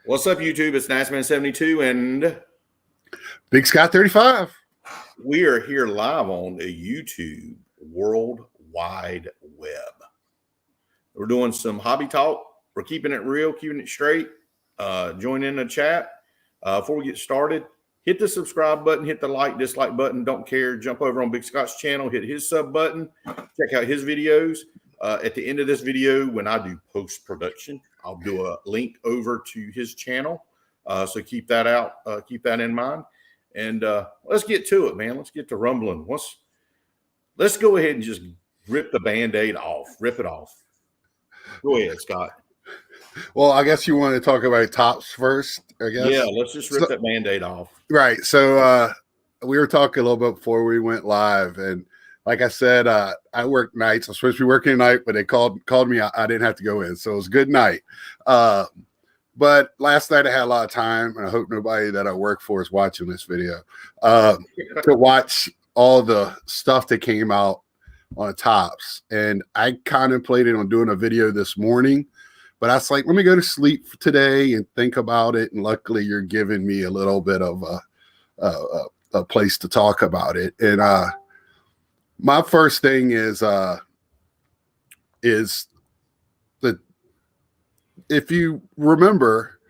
What's up, YouTube? It's NiceMan72, and BigScott 35. we are here live on the YouTube World Wide Web. We're doing some hobby talk. We're keeping it real, keeping it straight. Join in the chat. Before we get started, hit the subscribe button, hit the like, dislike button. Don't care. Jump over on BigScott's channel, hit his sub button, check out his videos. At the end of this video, when I do post-production, I'll do a link over to his channel. So keep that out, keep that in mind. And let's get to it, man. Let's get to rumbling. Let's go ahead and just rip the Band-Aid off. Rip it off. Go ahead, Scott. Well, I guess you want to talk about tops first, I guess. Yeah, let's just rip that Band-Aid off. Right. So we were talking a little bit before we went live, and like I said, I work nights. I'm supposed to be working tonight, but they called me. I didn't have to go in, so it was a good night. But last night I had a lot of time, and I hope nobody that I work for is watching this video to watch all the stuff that came out on tops. And I contemplated on doing a video this morning, but I was like, let me go to sleep for today and think about it. And luckily, you're giving me a little bit of a place to talk about it. And my first thing is that if you remember,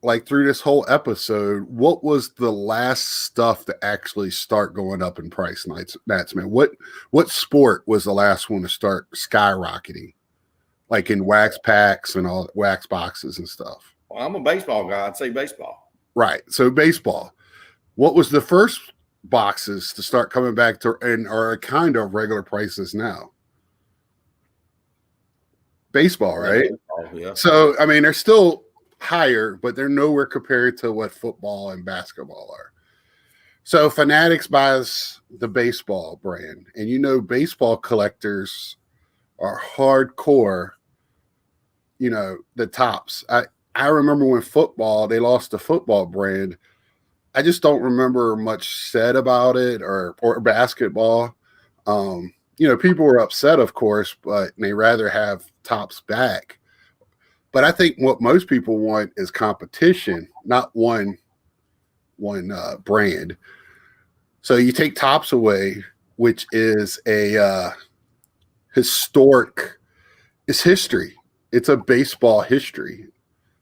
like through this whole episode, what was the last stuff to actually start going up in price? Nats, man. What sport was the last one to start skyrocketing, like in wax packs and all wax boxes and stuff? Well, I'm a baseball guy. I'd say baseball. Right. So baseball. What was the first boxes to start coming back to and are kind of regular prices now? Baseball, right? Baseball, yeah. So I mean, they're still higher, but they're nowhere compared to what football and basketball are. So Fanatics buys the baseball brand, and you know, baseball collectors are hardcore. You know, the tops. I remember when football, they lost the football brand. I just don't remember much said about it or basketball. You know, people were upset, of course, but they rather have tops back. But I think what most people want is competition, not one brand. So you take tops away, which is a it's history. It's a baseball history,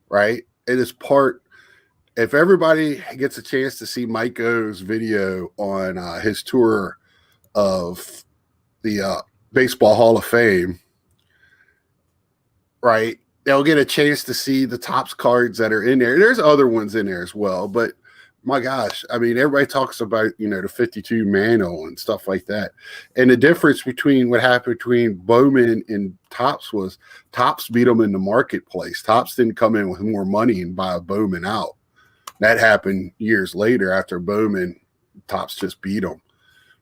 right? It is part. If everybody gets a chance to see Mike O's video on his tour of the Baseball Hall of Fame, right, they'll get a chance to see the tops cards that are in there. There's other ones in there as well, but my gosh, I mean, everybody talks about, you know, the 52 Mano and stuff like that. And the difference between what happened between Bowman and Tops was Tops beat them in the marketplace. Tops didn't come in with more money and buy a Bowman out. That happened years later after Bowman. Tops just beat them.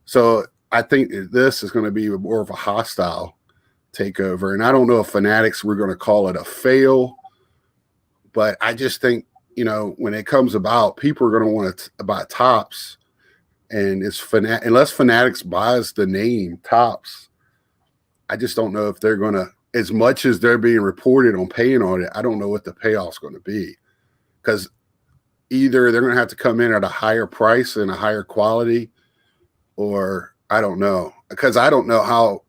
So I think this is going to be more of a hostile takeover. And I don't know if Fanatics, we're going to call it a fail, but I just think, you know, when it comes about, people are going to want to buy tops, and unless Fanatics buys the name Tops, I just don't know if they're going to, as much as they're being reported on paying on it, I don't know what the payoff's going to be, because either they're going to have to come in at a higher price and a higher quality, or I don't know, because I don't know how,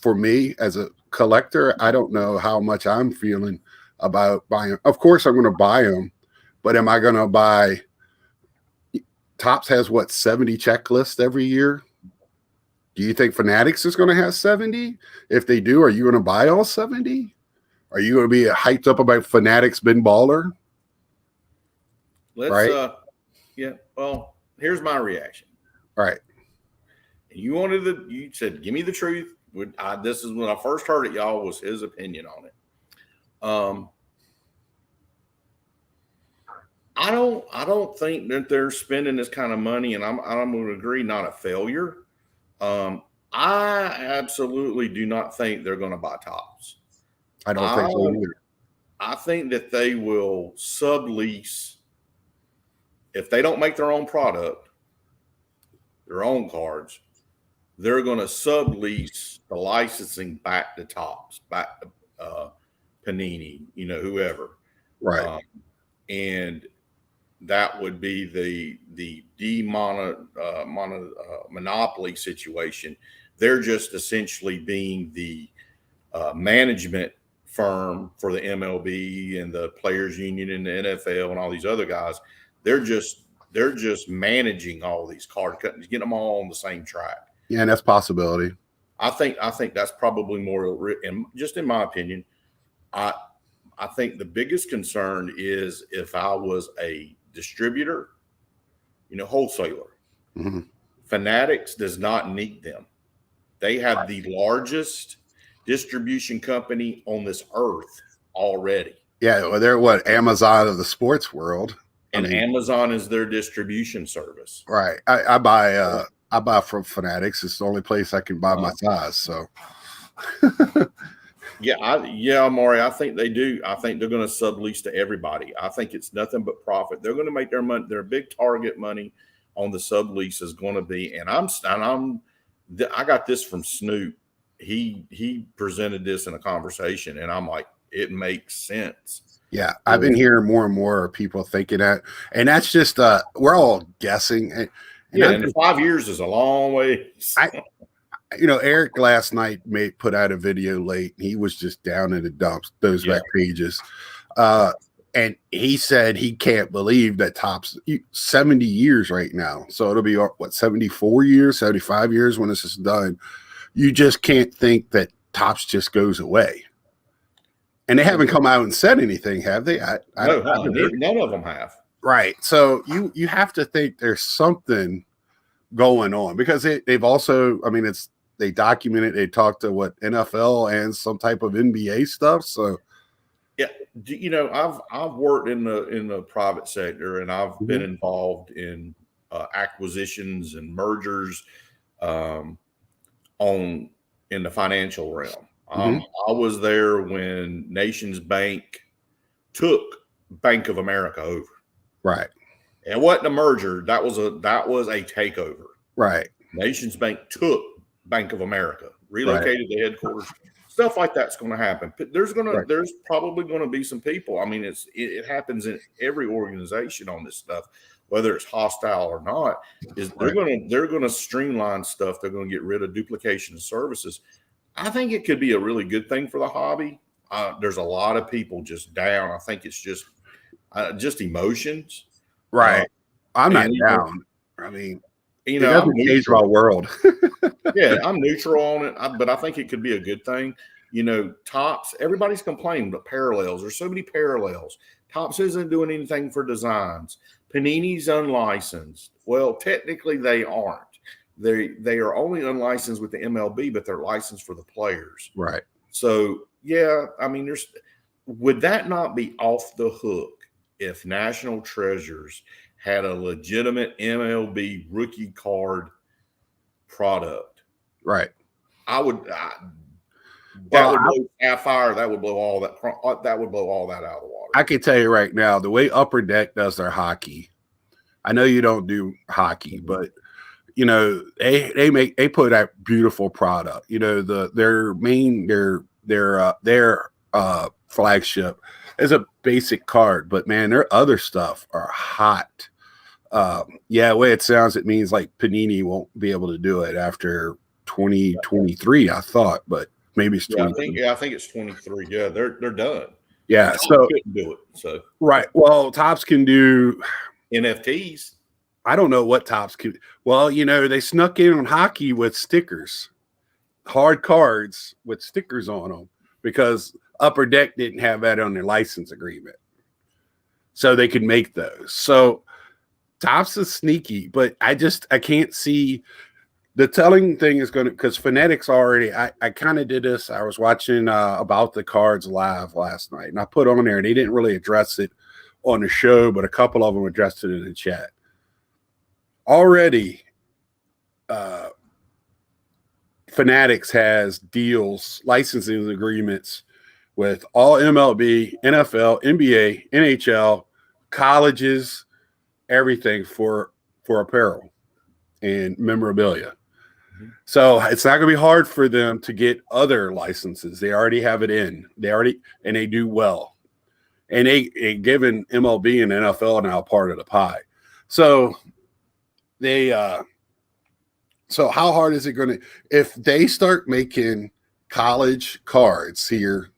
for me as a collector, I don't know how much I'm feeling about buying. Of course, I'm going to buy them, but am I going to buy? Tops has what, 70 checklists every year? Do you think Fanatics is going to have 70? If they do, are you going to buy all 70? Are you going to be hyped up about Fanatics bin baller? Let's yeah. Well, here's my reaction. All right. You said, give me the truth. This is when I first heard it, y'all, was his opinion on it. I don't think that they're spending this kind of money, and I'm going to agree, not a failure. I absolutely do not think they're going to buy Tops. I don't think so either. I think that they will sublease. If they don't make their own product, their own cards, they're going to sublease the licensing back to Tops, back to Panini, you know, whoever. Right. and that would be the monopoly situation. They're just essentially being the management firm for the MLB and the players union and the NFL and all these other guys. They're just managing all these card companies, getting them all on the same track. Yeah, and that's a possibility. I think that's probably more, and just in my opinion, I think the biggest concern is if I was a distributor, wholesaler. Mm-hmm. Fanatics does not need them. They have the largest distribution company on this earth already. Yeah, well, they're what, Amazon of the sports world. And Amazon is their distribution service. Right. I buy from Fanatics. It's the only place I can buy my size. So yeah, Maury, I think they do. I think they're going to sublease to everybody. I think it's nothing but profit. They're going to make their money. Their big target money on the sublease is going to be, and I got this from Snoop. He presented this in a conversation, and I'm like, it makes sense. Yeah, I've been hearing more and more people thinking that, and that's just we're all guessing. And 5 years is a long way. Eric last night put out a video late. He was just down in the dumps, those back pages, and he said he can't believe that Topps 70 years right now. So it'll be what, 74 years, 75 years when this is done. You just can't think that Topps just goes away. And they haven't come out and said anything, have they? None of them have. Right. So you have to think there's something going on, because they've also, they document it. They talk to NFL and some type of NBA stuff. So yeah, I've worked in the private sector, and I've been involved in acquisitions and mergers in the financial realm. I was there when Nations Bank took Bank of America over. Right. It wasn't a merger. That was a takeover. Right. Nations Bank took Bank of America, relocated the headquarters. Stuff like that's going to happen. There's probably going to be some people. It happens in every organization on this stuff, whether it's hostile or not. They're going to streamline stuff. They're going to get rid of duplication of services. I think it could be a really good thing for the hobby. There's a lot of people just down. I think it's just emotions. Right. I'm not down. It doesn't change my world. Yeah, I'm neutral on it, but I think it could be a good thing. Topps, everybody's complaining, but parallels. There's so many parallels. Topps isn't doing anything for designs. Panini's unlicensed. Well, technically they aren't. They are only unlicensed with the MLB, but they're licensed for the players. Right. So yeah, would that not be off the hook if National Treasures had a legitimate MLB rookie card product? Right. That would blow Sapphire. That would blow all that. That would blow all that out of the water. I can tell you right now, the way Upper Deck does their hockey. I know you don't do hockey, but they put out beautiful product. Their flagship is a basic card, but man, their other stuff are hot. The way it sounds, it means like Panini won't be able to do it after 2023, I thought, but maybe it's 20. I think it's 23. Yeah, they're done. Yeah, Topps so couldn't do it. So right. Well, Topps can do NFTs. I don't know what Topps can. Well, they snuck in on hockey with stickers, hard cards with stickers on them, because Upper Deck didn't have that on their license agreement, so they could make those. So Topps is sneaky, but I can't see. The telling thing is going to, because Fanatics already, I kind of did this. I was watching About the Cards live last night, and I put on there, and they didn't really address it on the show, but a couple of them addressed it in the chat. Already, Fanatics has deals, licensing agreements with all MLB, NFL, NBA, NHL, colleges, everything for apparel and memorabilia. So it's not going to be hard for them to get other licenses. They already have it in. And they do well. and they given MLB and NFL now part of the pie. So they so how hard is it going to, if they start making college cards here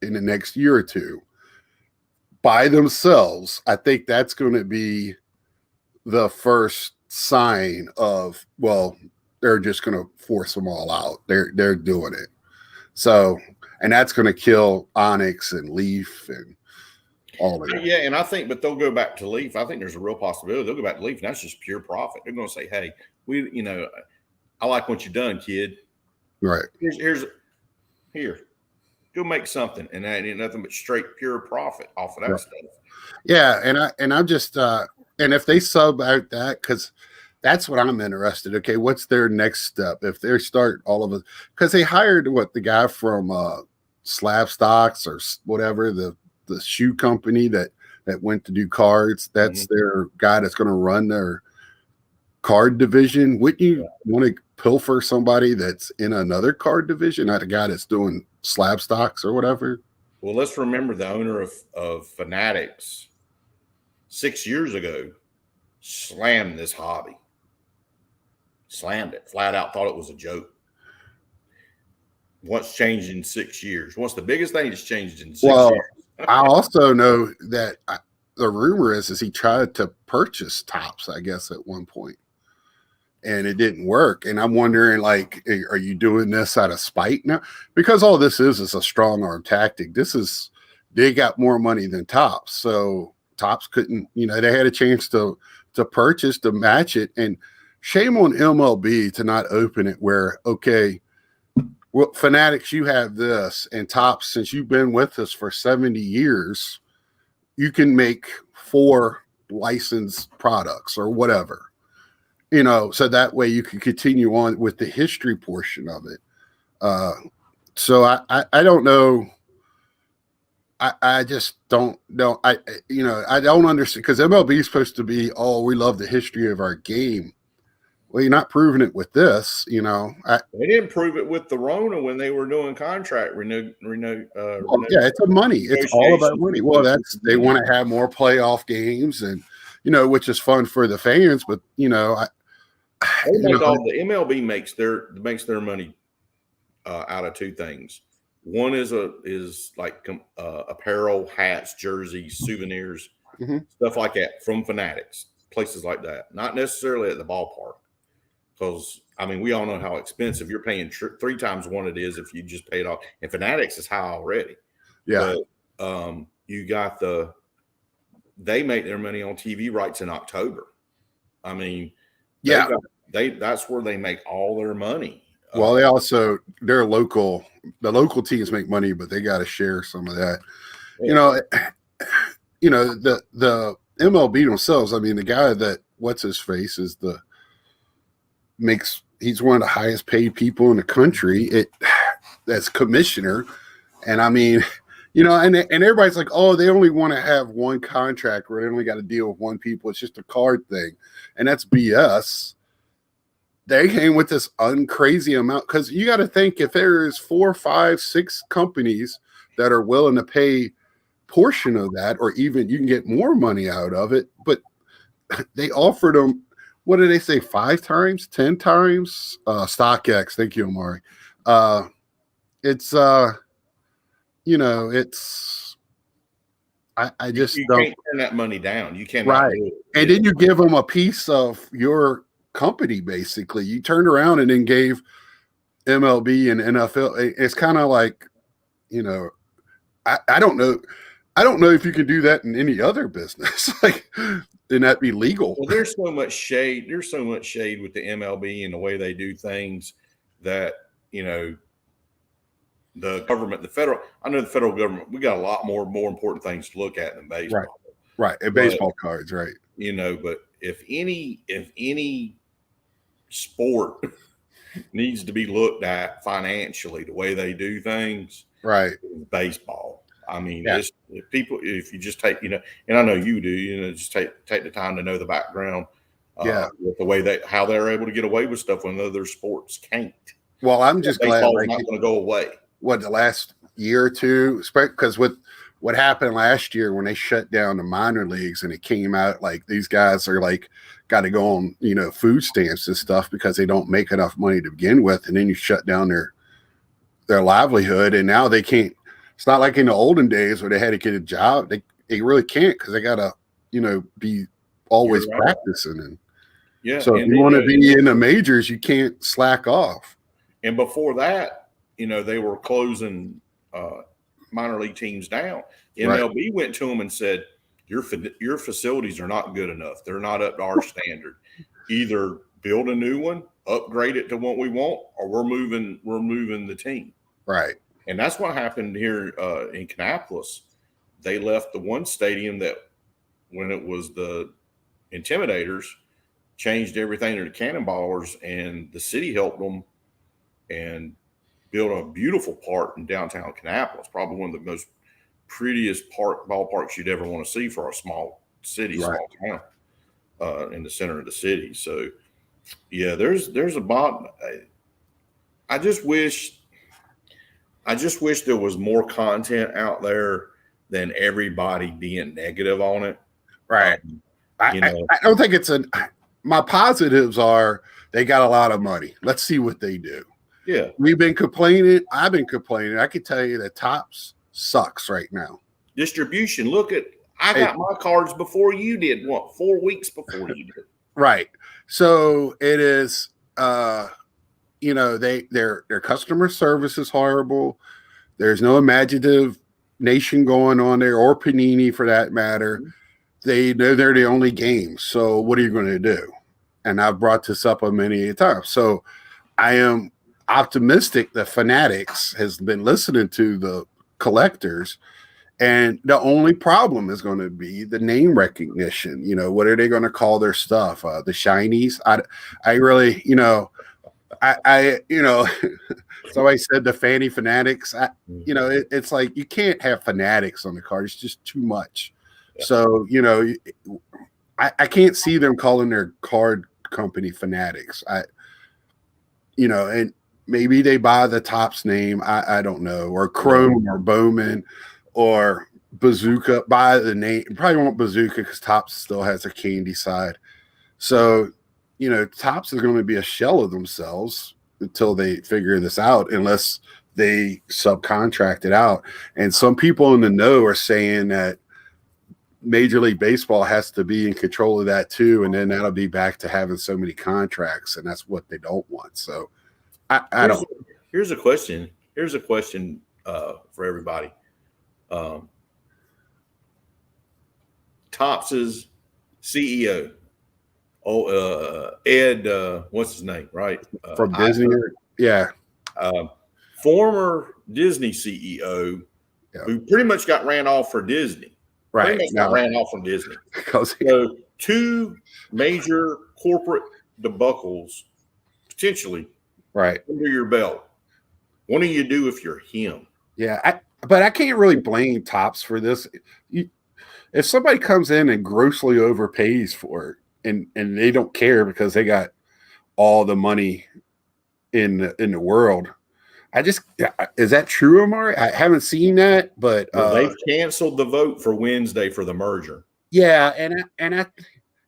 in the next year or two by themselves? I think that's going to be the first sign of, well, they're just going to force them all out. They're doing it. So, and that's going to kill Onyx and Leaf and all of that. Yeah, and I think, but they'll go back to Leaf. I think there's a real possibility they'll go back to Leaf, and that's just pure profit. They're going to say, "Hey, I like what you've done, kid. Right. Here, go make something," and that ain't nothing but straight pure profit off of that Right. stuff. Yeah, and I'm just and if they sub out that, because that's what I'm interested. Okay, what's their next step if they start all of it? Because they hired the guy from Slab Stocks or whatever, the shoe company that went to do cards. That's their guy that's going to run their card division. Wouldn't you want to pilfer somebody that's in another card division, not a guy that's doing Slab Stocks or whatever? Well, let's remember the owner of Fanatics 6 years ago slammed this hobby. Slammed it flat out, thought it was a joke. What's changed in 6 years? What's the biggest thing that's changed in 6 years? I also know that the rumor is he tried to purchase Topps, I guess, at one point, and it didn't work. And I'm wondering, like, are you doing this out of spite now? Because all this is a strong arm tactic. They got more money than Topps, so Topps couldn't. They had a chance to purchase to match it, and shame on MLB to not open it where, okay, well, Fanatics, you have this, and Topps, since you've been with us for 70 years, you can make 4 licensed products or whatever, so that way you can continue on with the history portion of it. So I don't know. I just don't know. I don't understand, because MLB is supposed to be, oh, we love the history of our game. Well, you're not proving it with this, They didn't prove it with the Rona when they were doing contract renew. Yeah, it's money. It's all about money. Well, they want to have more playoff games, and which is fun for the fans. But the MLB makes their money out of 2 things. One is like apparel, hats, jerseys, souvenirs, stuff like that from Fanatics, places like that. Not necessarily at the ballpark. Because, we all know how expensive. You're paying 3 times what it is if you just pay it off. And Fanatics is high already. Yeah. But you got they make their money on TV rights in October. That's where they make all their money. Well, they also, the local teams make money, but they got to share some of that. Yeah. The MLB themselves, the guy that, what's his face, is he's one of the highest paid people in the country that's commissioner. And and everybody's like, oh, they only want to have one contract where they only got to deal with one people. It's just a card thing. And that's BS. They came with this uncrazy amount, because you got to think, if there's 4, 5, 6 companies that are willing to pay portion of that, or even you can get more money out of it, but they offered them, what did they say, 5 times, 10 times? StockX, thank you, Amari. It's I just you don't can't turn that money down. You can't, right. And then you give them a piece of your company. Basically, you turned around and then gave MLB and NFL. It's kind of like, I don't know if you can do that in any other business. Like, then that'd be legal. Well, there's so much shade. There's so much shade with the MLB and the way they do things that, the government, the federal government, we got a lot more important things to look at than baseball. Right. And baseball cards, right. But if any sport needs to be looked at financially, the way they do things, right, baseball. If you just take, and I know you do, just take the time to know the background, with the way how they're able to get away with stuff when other sports can't. Well, I'm just glad baseball's not going to go away. What, the last year or two, because with what happened last year when they shut down the minor leagues and it came out like these guys are like got to go on, food stamps and stuff because they don't make enough money to begin with. And then you shut down their livelihood, and now they can't. It's not like in the olden days where they had to get a job. They really can't because they got to, be always practicing. And so if you want to be in the majors, you can't slack off. And before that, they were closing minor league teams down. MLB went to them and said, your facilities are not good enough. They're not up to our standard. Either build a new one, upgrade it to what we want, or we're moving the team. Right. And that's what happened here in Kannapolis. They left the one stadium that when it was the Intimidators, changed everything to the Cannonballers, and the city helped them and built a beautiful park in downtown Kannapolis, probably one of the most prettiest ballparks you'd ever want to see for a small city, small town in the center of the city. So, yeah, there's about. I just wish there was more content out there than everybody being negative on it. Right. I don't think it's my positives are they got a lot of money. Let's see what they do. Yeah. We've been complaining. I've been complaining. I can tell you that Topps sucks right now. Distribution. I got my cards before you did. 4 weeks before you did. Right. So it is, their customer service is horrible. There's no imaginative nation going on there, or Panini for that matter. They know they're the only game. So what are you going to do? And I've brought this up many times. So I am optimistic that Fanatics has been listening to the collectors, and the only problem is going to be the name recognition. What are they going to call their stuff? The shinies. I really, somebody said the Fanny Fanatics. It's like you can't have Fanatics on the card. It's just too much. Yeah. So, I can't see them calling their card company Fanatics. And maybe they buy the Topps name. I don't know, or Chrome or Bowman or Bazooka. Buy the name. Probably won't Bazooka because Topps still has a candy side. So, Topps is going to be a shell of themselves until they figure this out, unless they subcontract it out. And some people in the know are saying that Major League Baseball has to be in control of that too, and then that'll be back to having so many contracts, and that's what they don't want. So I don't. Here's a question. For everybody. Topps's CEO, Ed, what's his name? Right, from Disney. Yeah. Former Disney CEO, who pretty much got ran off for Disney. Right. Got ran off from Disney. So 2 major corporate debacles potentially under your belt. What do you do if you're him? Yeah, but I can't really blame Topps for this. If somebody comes in and grossly overpays for it, and they don't care because they got all the money in the world. Is that true, Amari? I haven't seen that, but they've canceled the vote for Wednesday for the merger. Yeah,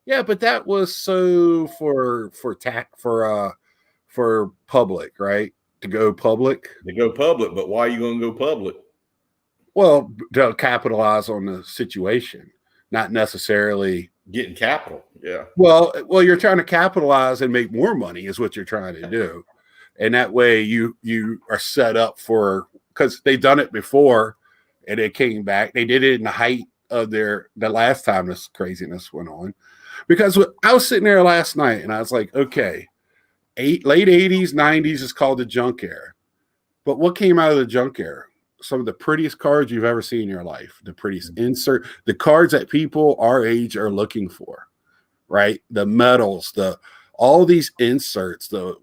but that was so for public, right? To go public. But why are you going to go public? Well, to capitalize on the situation, not necessarily getting capital. Yeah. Well, you're trying to capitalize and make more money is what you're trying to do. And that way you are set up for, because they've done it before and it came back. They did it in the height of the last time this craziness went on. Because I was sitting there last night and I was like, okay, late 80s, 90s is called the junk era. But what came out of the junk era? Some of the prettiest cards you've ever seen in your life, the prettiest insert, the cards that people our age are looking for, right? The medals, all these inserts, the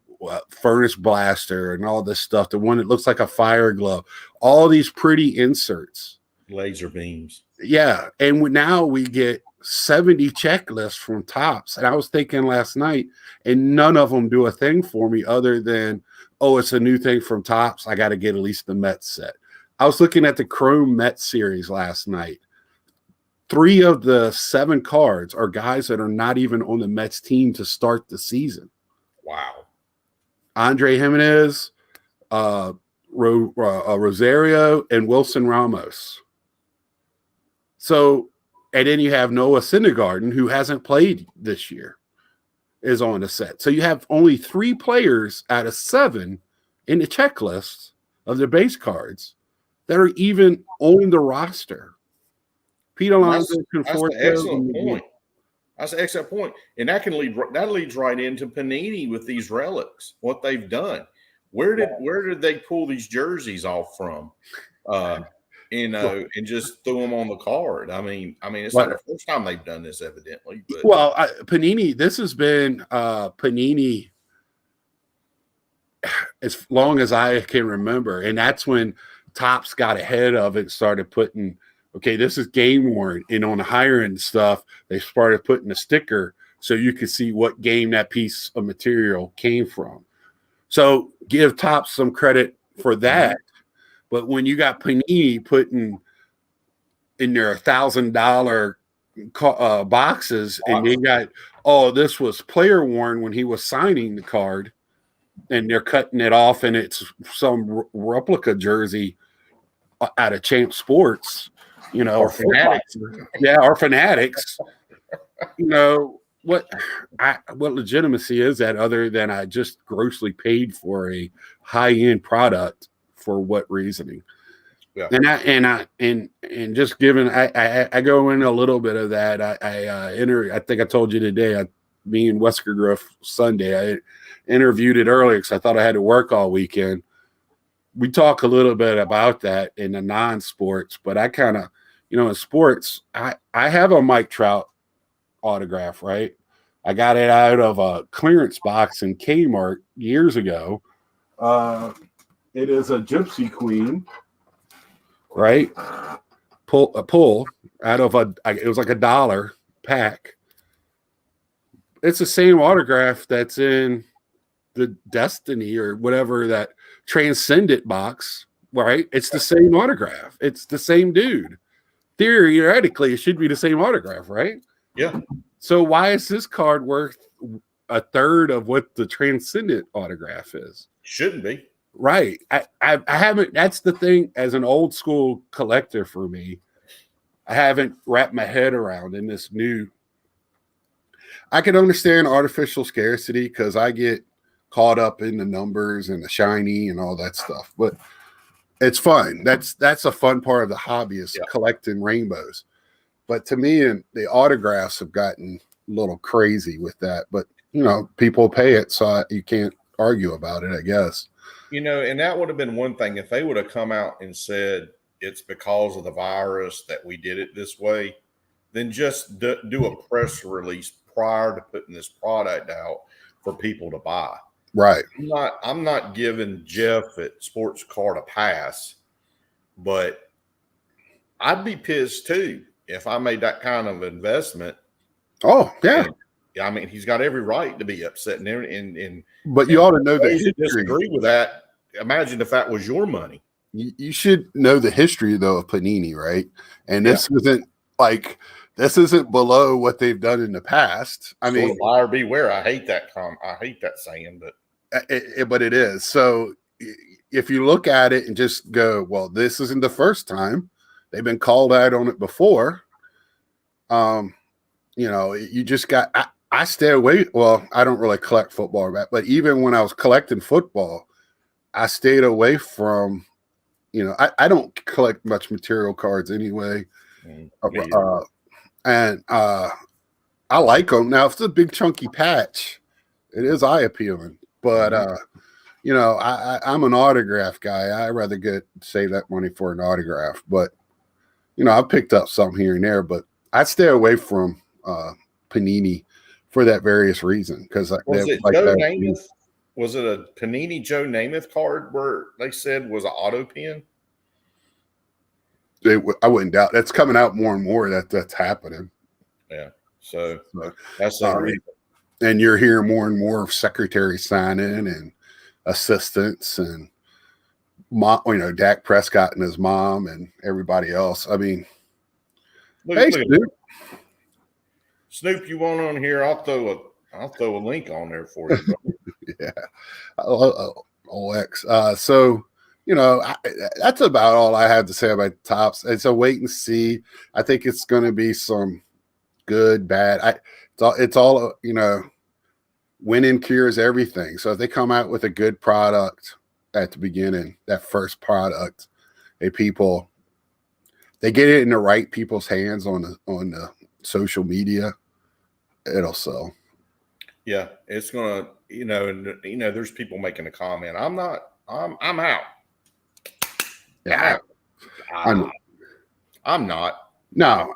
furnace blaster and all this stuff, the one that looks like a fire glove, all these pretty inserts. Laser beams. Yeah. And now we get 70 checklists from Topps. And I was thinking last night, and none of them do a thing for me other than, oh, it's a new thing from Topps. I got to get at least the Mets set. I was looking at the Chrome Mets series last night. 3 of the 7 cards are guys that are not even on the Mets team to start the season. Wow. Andre Jimenez, Rosario, and Wilson Ramos. So, and then you have Noah Syndergaard, who hasn't played this year, is on the set. So you have only 3 players out of 7 in the checklist of the base cards that are even on the roster. Pete Alonso, that's an excellent point. That's an excellent point. And that leads right into Panini with these relics, what they've done. Where did they pull these jerseys off from? And just threw them on the card. I mean, it's not the first time they've done this, evidently. But. Well, Panini, this has been Panini as long as I can remember, and that's when Topps got ahead of it, started putting, okay, this is game worn, and on the higher end stuff, they started putting a sticker so you could see what game that piece of material came from. So give Topps some credit for that. But when you got Panini putting in their $1,000 boxes, and they got, oh, this was player worn when he was signing the card, and they're cutting it off, and it's some replica jersey out of Champ Sports, or Fanatics. Yeah, or Fanatics. What legitimacy is that other than I just grossly paid for a high-end product? For what reasoning? Yeah. And just given I go in a little bit of that. I think I told you today, me and Wesker Griff Sunday, I interviewed it earlier because I thought I had to work all weekend. We talk a little bit about that in the non-sports, but I kind of, in sports, I have a Mike Trout autograph, right? I got it out of a clearance box in Kmart years ago. It is a Gypsy Queen, right? Pull out of it was like $1 pack. It's the same autograph that's in the Destiny or whatever, that Transcendent box, right? It's the same autograph. It's the same dude. Theoretically, it should be the same autograph, right? Yeah. So why is this card worth a third of what the Transcendent autograph is? Shouldn't be. Right. I haven't, that's the thing, as an old school collector for me, I haven't wrapped my head around in this new. I can understand artificial scarcity because I get caught up in the numbers and the shiny and all that stuff, but it's fun. That's a fun part of the hobby is collecting rainbows. But to me, and the autographs have gotten a little crazy with that, but people pay it, so you can't argue about it, I guess. And that would have been one thing if they would have come out and said it's because of the virus that we did it this way, then just do a press release prior to putting this product out for people to buy. Right. I'm not giving Jeff at Sports Card a pass, but I'd be pissed too if I made that kind of investment. Oh, yeah. I mean, he's got every right to be upset. And but you ought to know the history. Disagree with that. Imagine if that was your money. You should know the history, though, of Panini, right? And this isn't below what they've done in the past. I mean, buyer beware. I hate that saying, but it is. So if you look at it and just go, well, this isn't the first time. They've been called out on it before. You just got. I stay away. Well, I don't really collect football, but even when I was collecting football, I stayed away from. I don't collect much material cards anyway. And I like them. Now, if it's a big chunky patch, it is eye appealing. But I'm an autograph guy. I rather save that money for an autograph. But I picked up some here and there, but I stay away from Panini for that various reason. Because was it a Panini Joe Namath card where they said was an auto pen? I wouldn't doubt that's coming out more and more. That's happening. Yeah. So that's the reason. And you're hearing more and more of secretaries signing and assistants, and Dak Prescott and his mom and everybody else. I mean, Look, hey, look at Snoop. Snoop, you want on here? I'll throw a link on there for you, bro. Yeah, OX. So that's about all I have to say about Tops. It's a wait and see. I think it's going to be some good, bad. It's all winning cures everything. So if they come out with a good product at the beginning, that first product, they get it in the right people's hands on the social media, it'll sell. Yeah, it's gonna, there's people making a comment. I'm out. Yeah, I'm not. No,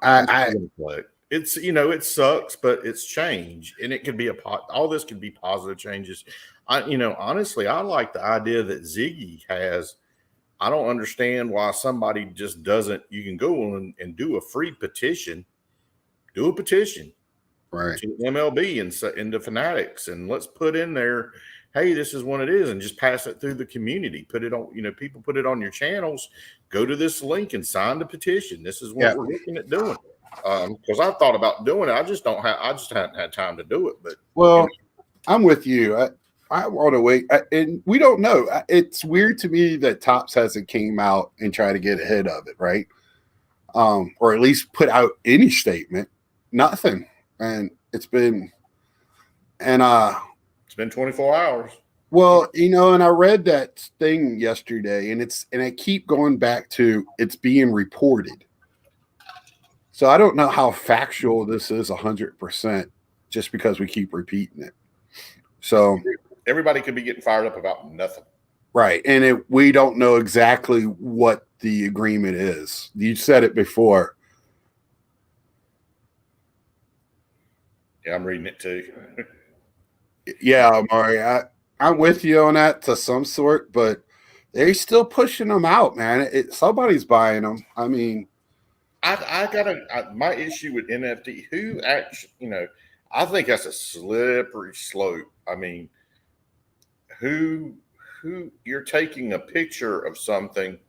It's it sucks, but it's change, and it could be all this could be positive changes. Honestly, I like the idea that Ziggy has. I don't understand why somebody just doesn't. You can go on and do a free petition. Do a petition, right, to MLB and the Fanatics, and let's put in there, hey, this is what it is, and just pass it through the community. Put it on, people put it on your channels. Go to this link and sign the petition. This is what we're looking at doing. Because I thought about doing it, I just hadn't had time to do it. But I'm with you. I want to wait, and we don't know. It's weird to me that Topps hasn't came out and tried to get ahead of it, right? Or at least put out any statement. Nothing, and it's been 24 hours. Well, and I read that thing yesterday, and I keep going back to it's being reported. So I don't know how factual this is 100% just because we keep repeating it. So everybody could be getting fired up about nothing. Right. And we don't know exactly what the agreement is. You said it before. Yeah, I'm reading it too. Yeah, Mari, I'm with you on that to some sort, but they're still pushing them out, man. Somebody's buying them. I mean, my issue with NFT, who actually, I think that's a slippery slope. I mean, who you're taking a picture of something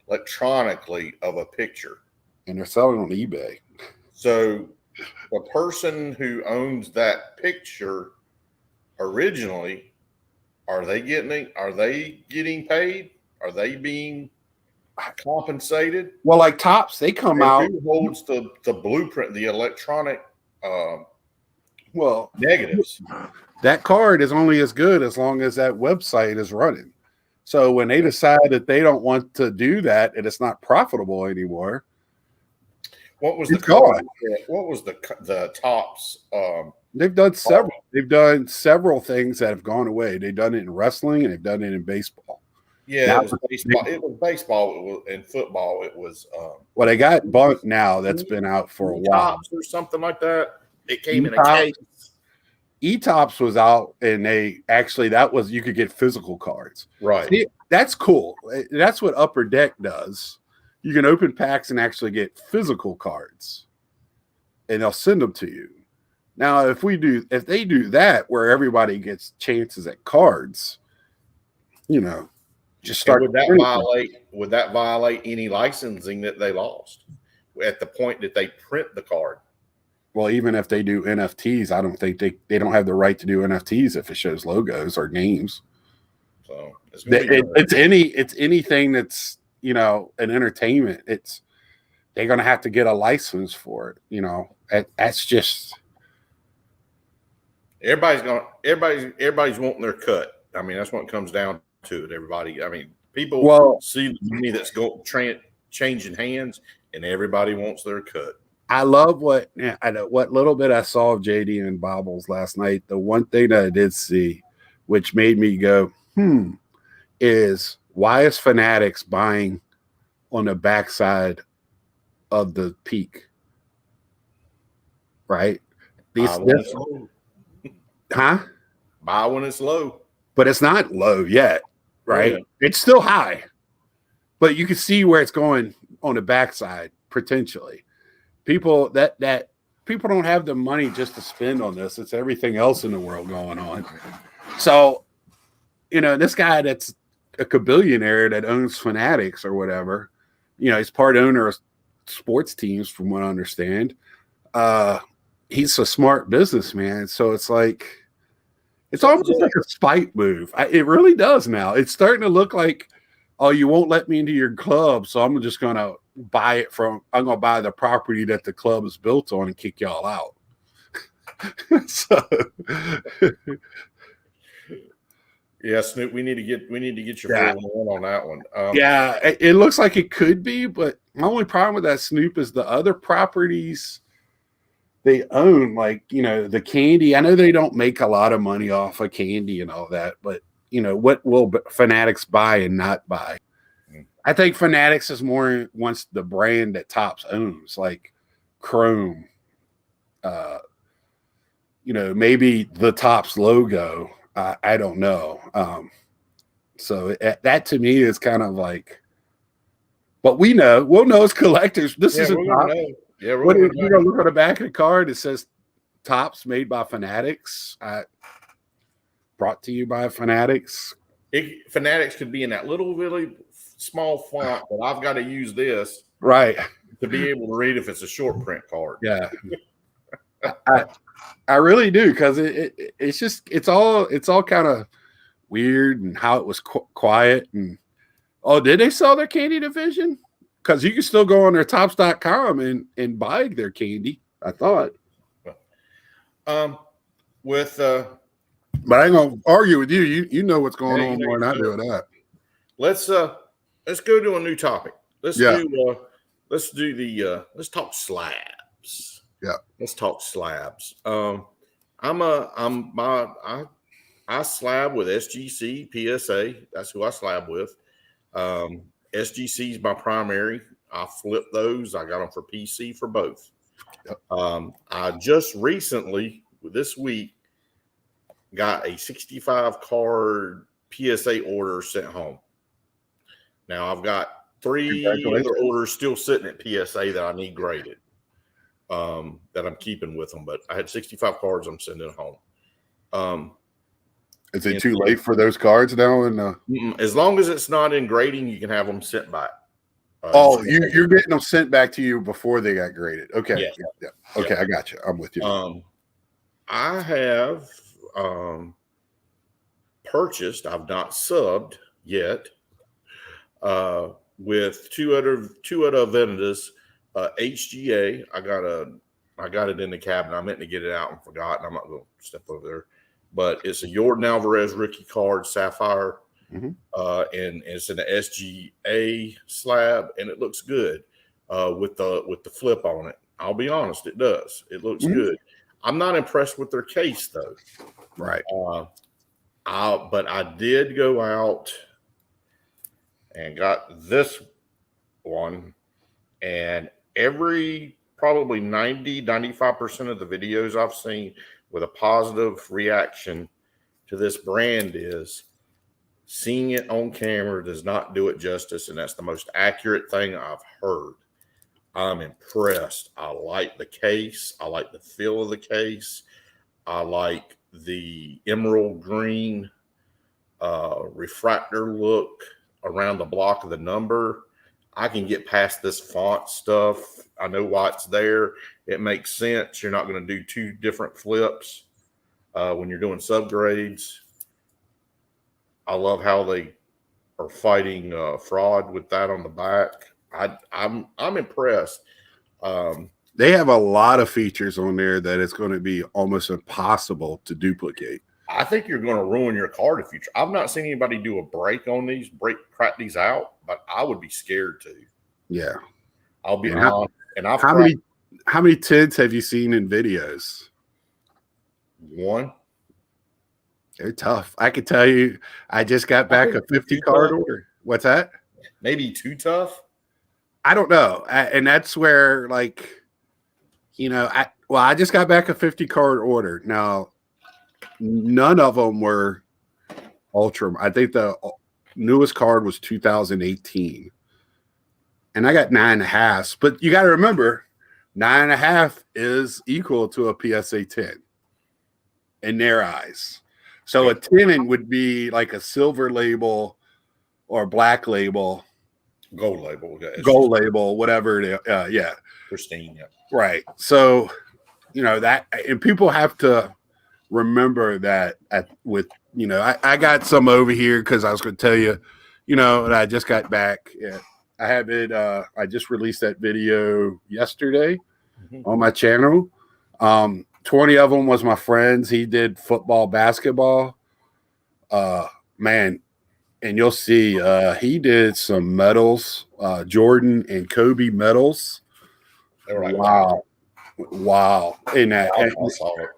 electronically of a picture, and they're selling on eBay. So the person who owns that picture originally, are they getting paid? Are they being compensated? Well, like Topps, they come out. Who holds the blueprint, the electronic well negatives? That card is only as good as long as that website is running. So when they decide that they don't want to do that and it's not profitable anymore, what was the card? What was the Topps? They've done several. They've done several things that have gone away. They've done it in wrestling and they've done it in baseball. Yeah, it was baseball. It was baseball. It was in football. It was. Well, they got Bunt now. That's been out for a while, or something like that. It came in a case. E-Tops was out, and you could get physical cards. Right. See, that's cool. That's what Upper Deck does. You can open packs and actually get physical cards, and they'll send them to you. Now, if they do that, where everybody gets chances at cards, just start. Would that violate any licensing that they lost at the point that they print the card? Well, even if they do NFTs, I don't think they don't have the right to do NFTs if it shows logos or names. So it's anything that's an entertainment. They're going to have to get a license for it. That's just everybody's wanting their cut. I mean, that's what it comes down to it. Everybody. I mean, people see the money that's changing hands, and everybody wants their cut. I love what little bit I saw of JD and Bobbles last night. The one thing that I did see, which made me go, is why is Fanatics buying on the backside of the peak? Right? Buy when it's low. But it's not low yet, right? Yeah. It's still high. But you can see where it's going on the backside, potentially. People people don't have the money just to spend on this. It's everything else in the world going on. So, this guy that's a billionaire that owns Fanatics or whatever. You know, he's part owner of sports teams, from what I understand. He's a smart businessman, so it's like it's almost like a spite move. It really does now. It's starting to look like, oh, you won't let me into your club, so I'm just going to buy it from. I'm going to buy the property that the club is built on and kick y'all out. So, yeah, Snoop, we need to get your 411 on that one. Yeah, it looks like it could be, but my only problem with that, Snoop, is the other properties they own, like, you know, the candy. I know they don't make a lot of money off of candy and all that, but, you know, what will Fanatics buy and not buy? I think Fanatics is more wants the brand that Topps owns, like Chrome, you know, maybe the Topps logo. I don't know. So that to me is kind of like, but we'll know as collectors. This is a Topps. Yeah, you're gonna look on the back of the card. It says Topps made by Fanatics. Brought to you by Fanatics. Fanatics could be in that little really small font, but I've got to use this right to be able to read if it's a short print card. Yeah, I really do, because it's all kind of weird, and how it was quiet. And did they sell their candy division? Because you can still go on their Topps.com and buy their candy, I thought. But I ain't gonna argue with you. You know what's going on more than I do with that. Let's go to a new topic. Let's talk slabs. Yeah. Let's talk slabs. I slab with SGC, PSA. That's who I slab with. SGC is my primary. I flip those. I got them for PC for both. Yep. I just recently, this week, got a 65 card PSA order sent home. Now I've got 3 other orders still sitting at PSA that I need graded, that I'm keeping with them. But I had 65 cards I'm sending home. Is it too late for those cards now? As long as it's not in grading, you can have them sent back. You're getting them sent back to you before they got graded. Okay. Yeah. Okay, I got you. I'm with you. I have purchased, I've not subbed yet, with two other vendors, HGA. I got it in the cabinet. I meant to get it out and forgot, and I'm not going to step over there. But it's a Jordan Alvarez rookie card, Sapphire, and it's an SGA slab, and it looks good with the flip on it. I'll be honest, it does. It looks good. I'm not impressed with their case though. Right. But I did go out and got this one, and probably 95% of the videos I've seen with a positive reaction to this brand is seeing it on camera does not do it justice, and that's the most accurate thing I've heard. I'm impressed. I like the case. I like the feel of the case. I like the emerald green refractor look around the block of the number. I can get past this font stuff. I know why it's there. It makes sense. You're not going to do 2 different flips when you're doing subgrades. I love how they are fighting fraud with that on the back. I'm impressed. They have a lot of features on there that it's going to be almost impossible to duplicate. I think you're going to ruin your card if you try. I've not seen anybody do a break on these, crack these out, but I would be scared to. Yeah. I'll be honest. And how many tints have you seen in videos? One. They're tough. I could tell you, I just got back a 50 card order. What's that? Maybe too tough. I don't know. And that's where, like, you know, I just got back a 50 card order. Now, none of them were ultra. I think the newest card was 2018. And I got 9.5. But you got to remember, 9.5 is equal to a PSA 10 in their eyes. So a 10 would be like a silver label or Black Label, Gold label. Yeah, Gold Label, whatever it is. Yeah. pristine. Yeah. Right. So, that, and people have to remember that I got some over here because I was going to tell you, and I just got back. Yeah, I have it. I just released that video yesterday on my channel. 20 of them was my friends. He did football, basketball. Man, and you'll see he did some medals, Jordan and Kobe medals. They were like, wow. In that, I saw it.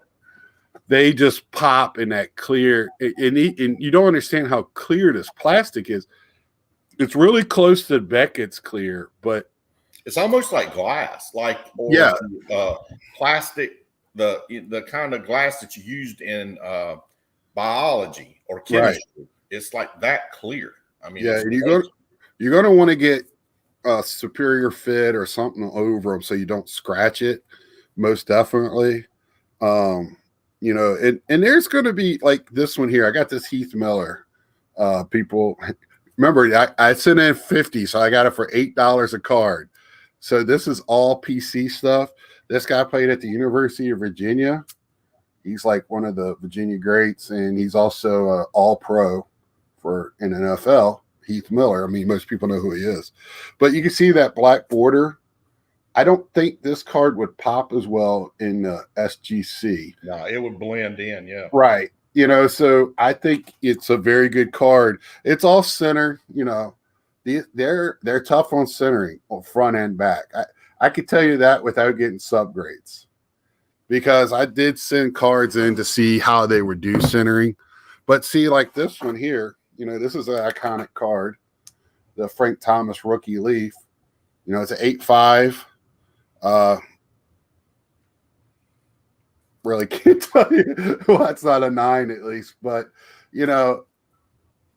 They just pop in that clear, and you don't understand how clear this plastic is. It's really close to Beckett's clear, but it's almost like glass, plastic, the kind of glass that you used in biology or chemistry. Right. It's like that clear. I mean, yeah, and you're gonna want to get a superior fit or something over them so you don't scratch it. Most definitely. And there's going to be like this one here. I got this Heath Miller. People remember I sent in 50, so I got it for $8 a card. So this is all PC stuff. This guy played at the University of Virginia. He's like one of the Virginia greats, and he's also an all-pro in NFL. Heath Miller. I mean, most people know who he is, but you can see that black border. I don't think this card would pop as well in the SGC. No, it would blend in. Yeah. Right. So I think it's a very good card. It's all center, they're tough on centering on front and back. I could tell you that without getting subgrades, because I did send cards in to see how they would do centering. But see, like this one here, this is an iconic card, the Frank Thomas rookie leaf. It's an 8.5. Really can't tell you. Well, it's not a 9 at least, but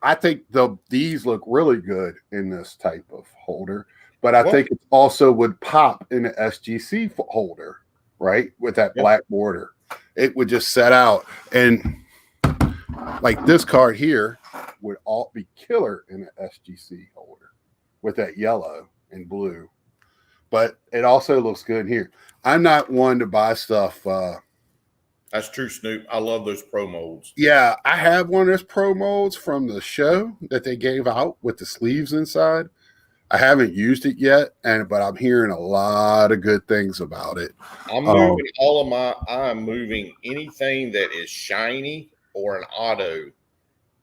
I think these look really good in this type of holder. But I think it also would pop in the SGC holder, right? With that black border, it would just set out, and like this card here would all be killer in the SGC holder with that yellow and blue. But it also looks good here. I'm not one to buy stuff. That's true, Snoop. I love those pro molds. Yeah, I have one of those pro molds from the show that they gave out with the sleeves inside. I haven't used it yet, but I'm hearing a lot of good things about it. I'm moving anything that is shiny or an auto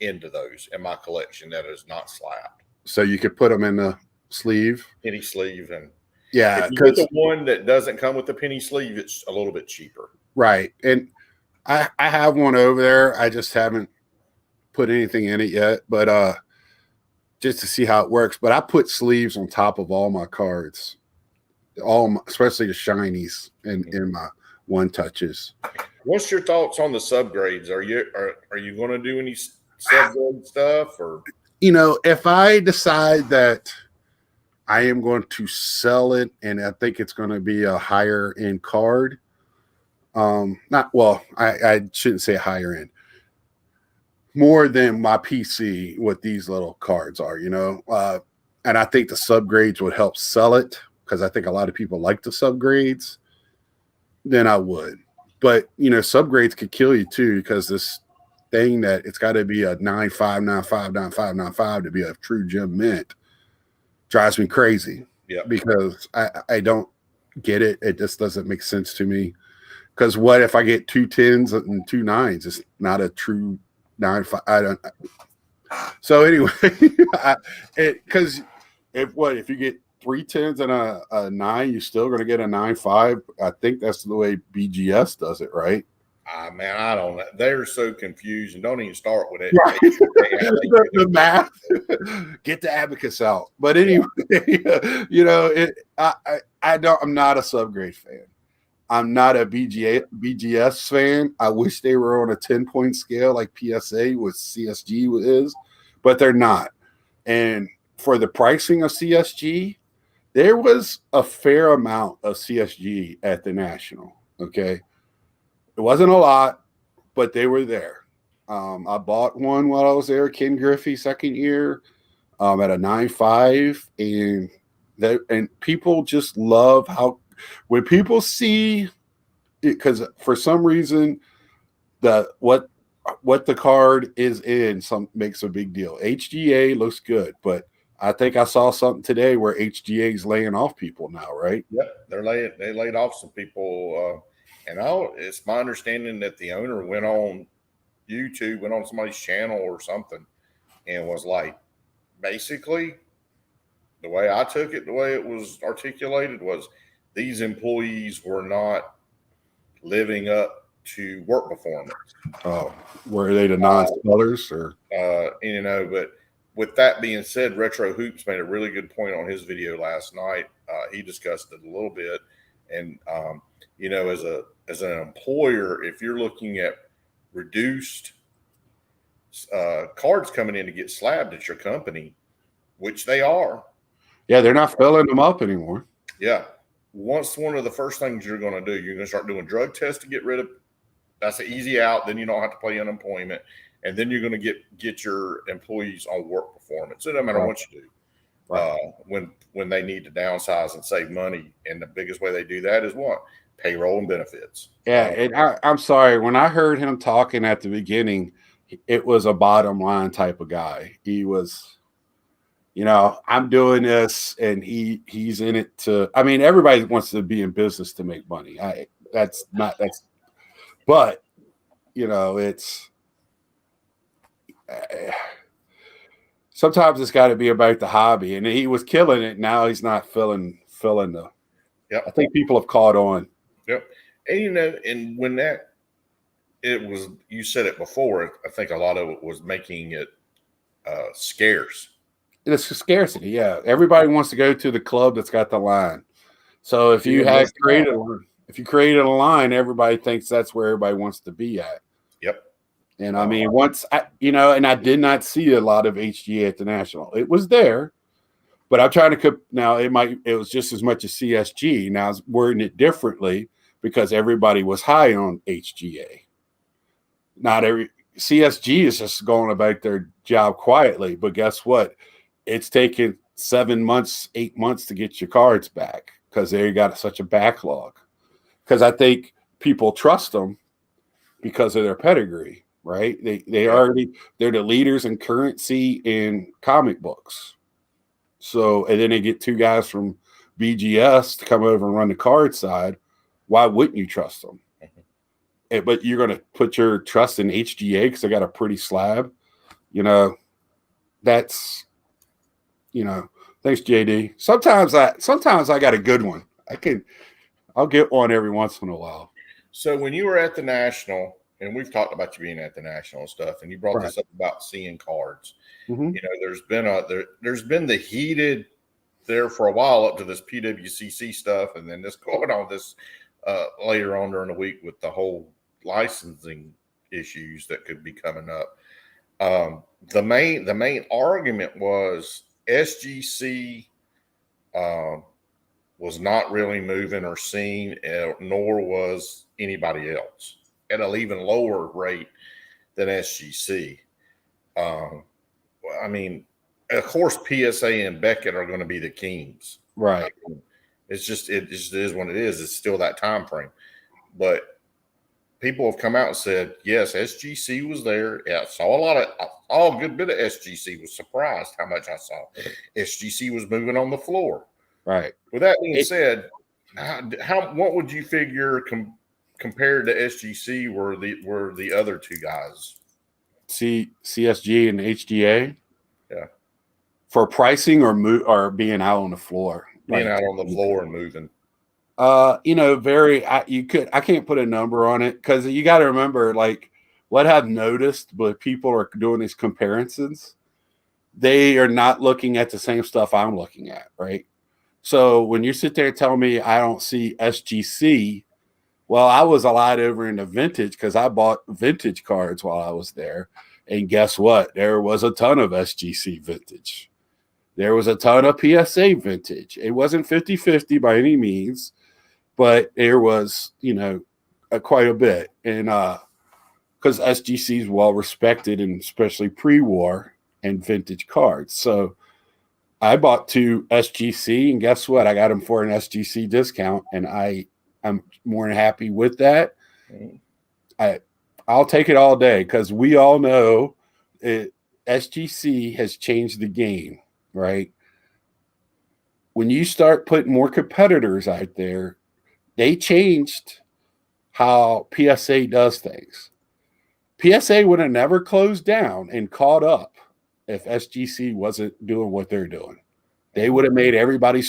into those in my collection that is not slapped. So you could put them in the sleeve, penny sleeve, and yeah, because the one that doesn't come with the penny sleeve, it's a little bit cheaper, right? And I have one over there. I just haven't put anything in it yet, but just to see how it works. But I put sleeves on top of all my cards, especially the shinies in my one touches. What's your thoughts on the subgrades? Are you going to do any subgrade stuff, or if I decide that I am going to sell it and I think it's going to be a higher end card, I shouldn't say higher end, more than my PC, what these little cards are, and I think the subgrades would help sell it, because I think a lot of people like the subgrades, then I would. But subgrades could kill you too, because this thing that it's got to be a 9.5, 9.5, 9.5, 9.5 to be a true gem mint drives me crazy. Yeah, because I don't get it. It just doesn't make sense to me. Because what if I get 2 10s and 2 9s? It's not a true 9.5. I don't. So anyway, because if you get 3 10s and a 9, you're still going to get a 9.5. I think that's the way BGS does it, right? Man, I don't know. They're so confused, and don't even start with it. Right. the math. Get the abacus out. But anyway, I'm not a subgrade fan. I'm not a BGS fan. I wish they were on a 10-point scale like PSA with CSG is, but they're not. And for the pricing of CSG, there was a fair amount of CSG at the National. Okay. It wasn't a lot, but they were there. I bought one while I was there, Ken Griffey, second year. at a 9.5, and people just love how when people see it, because for some reason what the card is in some makes a big deal. HGA looks good, but I think I saw something today where HGA is laying off people now, right? Yep, they laid off some people, and it's my understanding that the owner went on YouTube, went on somebody's channel or something, and was like, basically, the way I took it, the way it was articulated was these employees were not living up to work performance. Oh, were they the non-spellers or? But with that being said, Retro Hoops made a really good point on his video last night. He discussed it a little bit, and as an employer, if you're looking at reduced cards coming in to get slabbed at your company, which they are, Yeah, they're not filling them up anymore. yeah. Once one of the first things you're going to do, you're going to start doing drug tests to get rid of. That's an easy out. Then you don't have to pay unemployment, and then you're going to get your employees on work performance. It doesn't matter what you do. Right. When they need to downsize and save money, and the biggest way they do that is what? Payroll and benefits. Yeah, and I'm sorry, when I heard him talking at the beginning, it was a bottom line type of guy. He was, I'm doing this, and he's in it to. I mean, everybody wants to be in business to make money. But it's. Sometimes it's got to be about the hobby, and he was killing it. Now he's not filling the. Yep. I think people have caught on. Yep, and and when you said it before. I think a lot of it was making it scarce. It's a scarcity. Yeah, everybody wants to go to the club that's got the line. So if you created a line, everybody thinks that's where everybody wants to be at. Yep. And I mean, and I did not see a lot of HGA at the National. It was there, but I'm trying to now. It was just as much as CSG. Now I was wording it differently because everybody was high on HGA. Not every CSG is just going about their job quietly, but guess what? It's taken 7 months, 8 months to get your cards back because they got such a backlog. Because I think people trust them because of their pedigree. Right? They're the leaders in currency in comic books. So, and then they get two guys from BGS to come over and run the card side. Why wouldn't you trust them? Mm-hmm. But you're going to put your trust in HGA because they got a pretty slab. That's, thanks, JD. Sometimes I got a good one. I'll get one every once in a while. So when you were at the National, and we've talked about you being at the National and stuff, and you brought this up about seeing cards. Mm-hmm. There's been the heated there for a while up to this PWCC stuff, and then this going on this later on during the week with the whole licensing issues that could be coming up. The main argument was SGC was not really moving or seen, nor was anybody else, at an even lower rate than SGC. I mean, of course, PSA and Beckett are going to be the kings. Right. I mean, it just is what it is. It's still that time frame. But people have come out and said, yes, SGC was there. Yeah, I saw a good bit of SGC. Was surprised how much I saw. SGC was moving on the floor. Right. With that being said, what would you figure compared to SGC were the other two guys? CSG and HGA? Yeah. For pricing or being out on the floor? Being out on the floor and moving. I can't put a number on it because you got to remember, like, what I've noticed, but people are doing these comparisons. They are not looking at the same stuff I'm looking at, right? So when you sit there and tell me I don't see SGC, well, I was a lot over into vintage because I bought vintage cards while I was there. And guess what? There was a ton of SGC vintage. There was a ton of PSA vintage. It wasn't 50-50 by any means, but there was, quite a bit. And because SGC is well respected, and especially pre-war and vintage cards. So I bought 2 SGC, and guess what? I got them for an SGC discount, and I'm more than happy with that. I'll take it all day because we all know SGC has changed the game, right? When you start putting more competitors out there, they changed how PSA does things. PSA would have never closed down and caught up if SGC wasn't doing what they're doing. They would have made everybody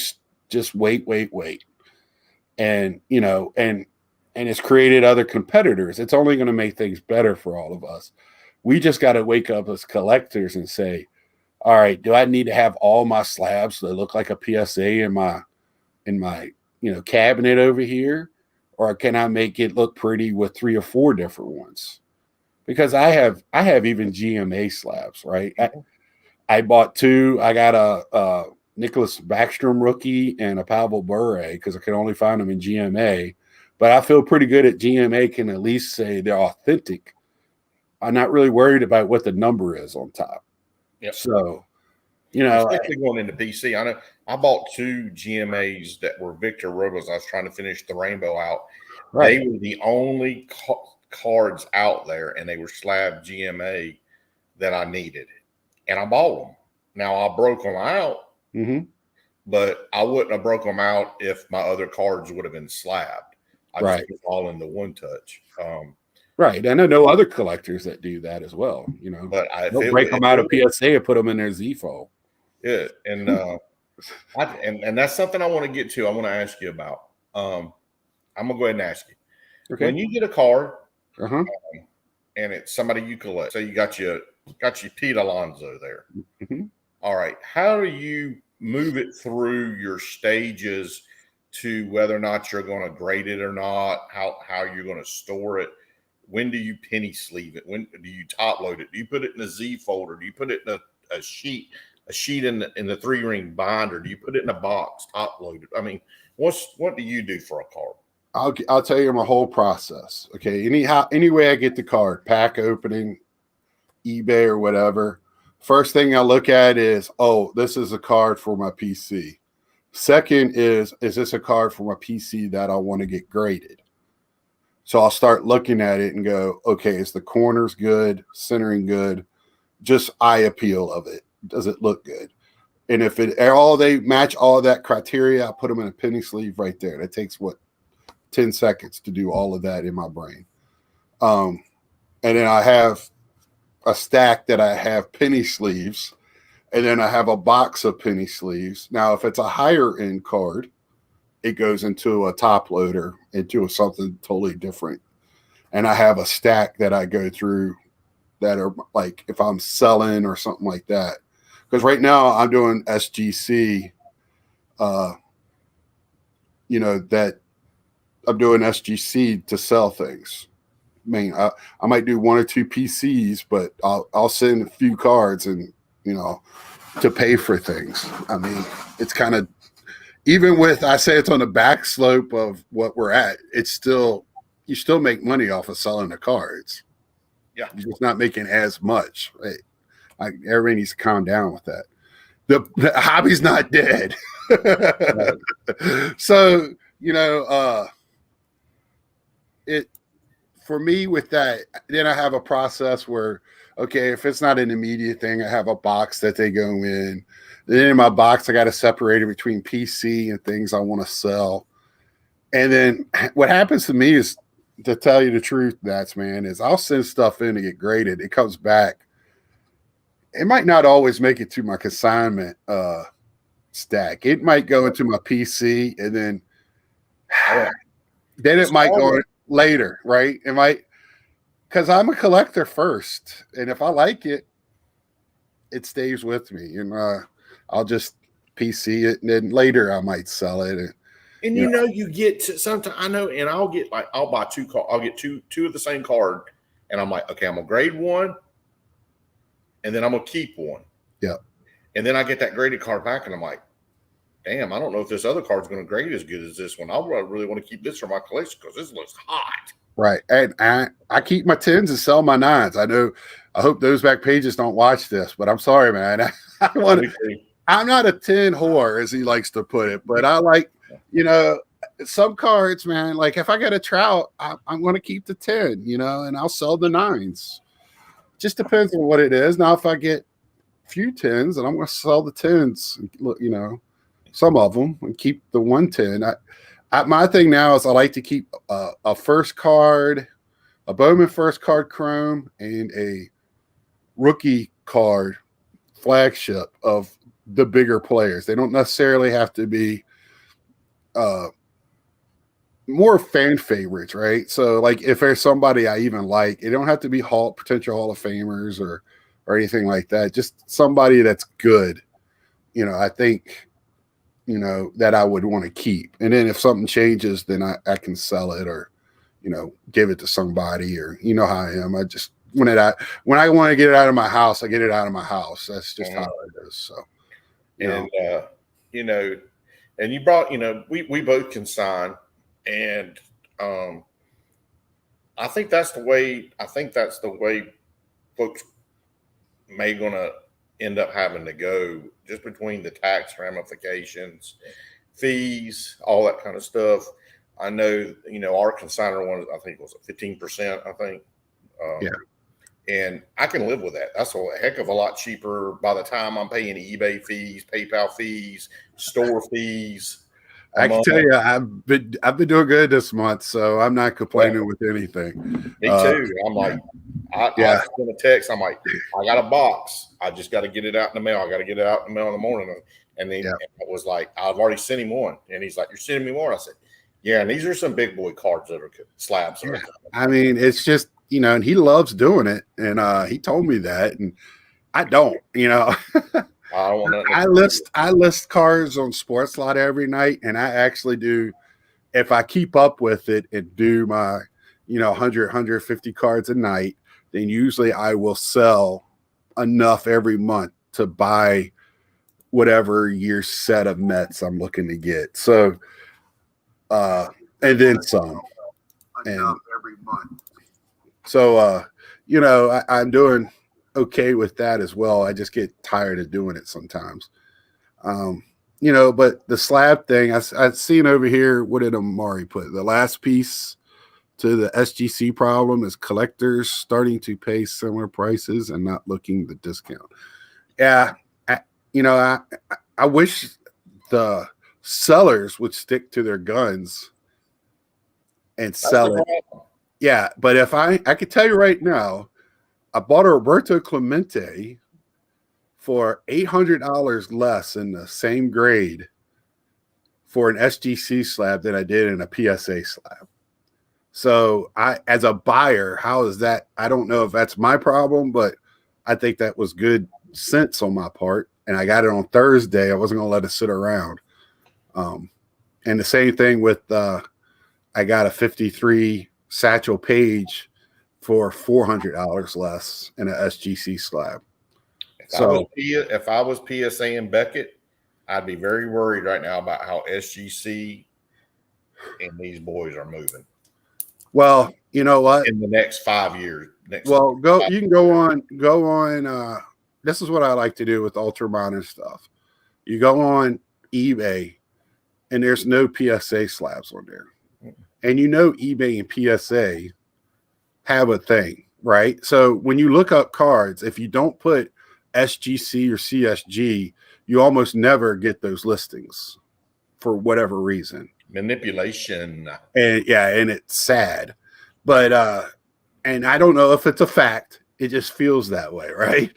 just wait. And, and it's created other competitors. It's only going to make things better for all of us. We just got to wake up as collectors and say, all right, do I need to have all my slabs that look like a PSA in my cabinet over here? Or can I make it look pretty with 3 or 4 different ones? Because I have even GMA slabs, right? I bought 2. I got a Nicholas Backstrom rookie and a Pavel Bure because I can only find them in GMA. But I feel pretty good at GMA can at least say they're authentic. I'm not really worried about what the number is on top. Yep. So, especially going into PC, I know I bought 2 GMAs that were Victor Robos. I was trying to finish the rainbow out. Right. They were the only cards out there, and they were slab GMA that I needed, and I bought them. Now I broke them out, but I wouldn't have broke them out if my other cards would have been slabbed. I just put all in the one touch. Right. And I know other collectors that do that as well, But they'll break them out of PSA and put them in their Z-fold. Yeah. And and that's something I want to get to. I want to ask you about. I'm going to go ahead and ask you. Okay. When you get a card and it's somebody you collect, so you got your Pete Alonso there. All right. How do you move it through your stages to whether or not you're going to grade it or not, how you're going to store it? When do you penny sleeve it? When do you top load it? Do you put it in a Z folder? Do you put it in a sheet in the 3-ring binder? Do you put it in a box, top loaded? I mean, what do you do for a card? I'll tell you my whole process. Okay. Any way I get the card, pack opening, eBay or whatever. First thing I look at is, this is a card for my PC. Second is this a card for my PC that I want to get graded? So I'll start looking at it and go, okay, is the corners good, centering good, just eye appeal of it? Does it look good? And if they match all of that criteria, I put them in a penny sleeve right there. That takes 10 seconds to do all of that in my brain. And then I have a stack that I have penny sleeves, and then I have a box of penny sleeves. Now, if it's a higher end card, it goes into a top loader, into something totally different. And I have a stack that I go through that are like if I'm selling or something like that. Because right now I'm doing SGC, that I'm doing SGC to sell things. I mean, I might do 1 or 2 PCs, but I'll send a few cards and, to pay for things. I mean, it's kind of, even with, I say it's on the back slope of what we're at, you still make money off of selling the cards. Yeah. You're just not making as much. Right? Everybody needs to calm down with that. The hobby's not dead. So, for me with that, then I have a process where, okay, if it's not an immediate thing, I have a box that they go in. Then in my box, I got to separate it between PC and things I want to sell. And then what happens to me is, to tell you the truth, is I'll send stuff in to get graded. It comes back. It might not always make it to my consignment stack. It might go into my PC, and then it might go later, right? It might, because I'm a collector first, and if I like it, it stays with me, and I'll just PC it, and then later I might sell it. And you get to sometimes, I know, and I'll buy 2 cards. I'll get two of the same card, and I'm like, okay, I'm gonna grade one, and then I'm gonna keep one. Yeah. And then I get that graded card back, and I'm like, damn, I don't know if this other card's gonna grade as good as this one. I really want to keep this for my collection because this looks hot. Right. And I keep my 10s and sell my 9s. I hope those back pages don't watch this, but I'm sorry, man. I want to. I'm not a 10 whore, as he likes to put it, but I like, you know, some cards, man. Like if I get a Trout, I'm going to keep the 10, you know, and I'll sell the 9s. Just depends on what it is. Now, if I get a few 10s, and I'm going to sell the 10s, you know, some of them, and keep the 110. My thing now is I like to keep a first card, a Bowman first card chrome, and a rookie card flagship of the bigger players. They don't necessarily have to be more fan favorites, right? So, like, if there's somebody I even like, it don't have to be potential Hall of Famers or anything like that. Just somebody that's good. You know, I think, you know, that I would want to keep. And then if something changes, then I can sell it or, you know, give it to somebody, or you know how I am. I just when I want to get it out of my house, I get it out of my house. That's just how it is. So, you know, and you brought, you know, we both consign, and I think that's the way. Folks may gonna end up having to go, just between the tax ramifications, fees, all that kind of stuff. I know, you know, our consigner one, I think, was 15%. I think. Yeah. And I can live with that. That's a heck of a lot cheaper by the time I'm paying eBay fees, PayPal fees, store fees. I can tell you, I've been doing good this month, so I'm not complaining with anything. Me too. I'm like, I send a text. I'm like, I got a box. I just got to get it out in the mail. I got to get it out in the mail in the morning. And then it was like, I've already sent him one. And he's like, you're sending me more? I said, yeah. And these are some big boy cards that are slabs. Yeah. I mean, it's just, you know, and he loves doing it. And he told me that. And I don't, you know. I list cards on Sports Lot every night, and I actually do, if I keep up with it and do my, you know, 150 cards a night, then usually I will sell enough every month to buy whatever year's set of Mets I'm looking to get. So, and then some. Enough every month. So, you know, I'm doing okay with that as well. I just get tired of doing it sometimes. You know, but the slab thing, I've seen over here, what did Amari put? The last piece to the SGC problem is collectors starting to pay similar prices and not looking the discount. Yeah, I wish the sellers would stick to their guns and sell it. Yeah, but if I could tell you right now, I bought a Roberto Clemente for $800 less in the same grade for an SGC slab than I did in a PSA slab. So as a buyer, how is that? I don't know if that's my problem, but I think that was good sense on my part. And I got it on Thursday. I wasn't going to let it sit around. And the same thing with, I got a 53 Satchel Paige for $400 less in an SGC slab. If I was PSA and Beckett, I'd be very worried right now about how SGC and these boys are moving. Well, you know what? In the next 5 years. You can go on. This is what I like to do with Ultramodern stuff. You go on eBay, and there's no PSA slabs on there. And you know eBay and PSA have a thing, right? So when you look up cards, if you don't put SGC or CSG, you almost never get those listings for whatever reason. Manipulation. And it's sad. But and I don't know if it's a fact. It just feels that way, right?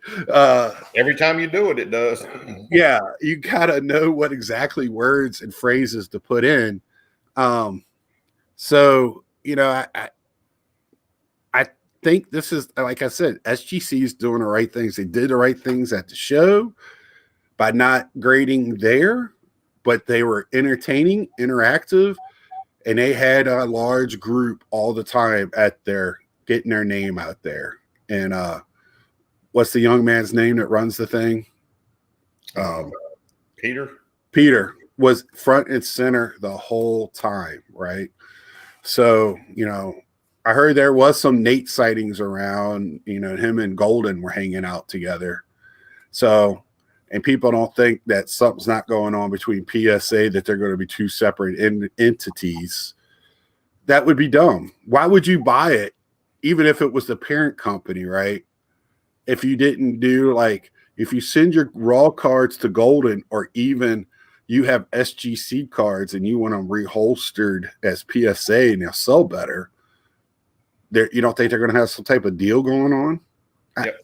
Every time you do it, it does. Yeah, you gotta know what exactly words and phrases to put in. So, you know, I think this is, like I said, SGC is doing the right things. They did the right things at the show by not grading there, but they were entertaining, interactive, and they had a large group all the time at their getting their name out there. And what's the young man's name that runs the thing? Peter was front and center the whole time, right? So, you know, I heard there was some Nate sightings around, you know, him and Golden were hanging out together. So and people don't think that something's not going on between PSA, that they're going to be two separate entities, that would be dumb. Why would you buy it, even if it was the parent company, right? If you didn't do, like, if you send your raw cards to Golden, or even you have SGC cards and you want them reholstered as PSA and they'll sell better, you don't think they're going to have some type of deal going on? Yep.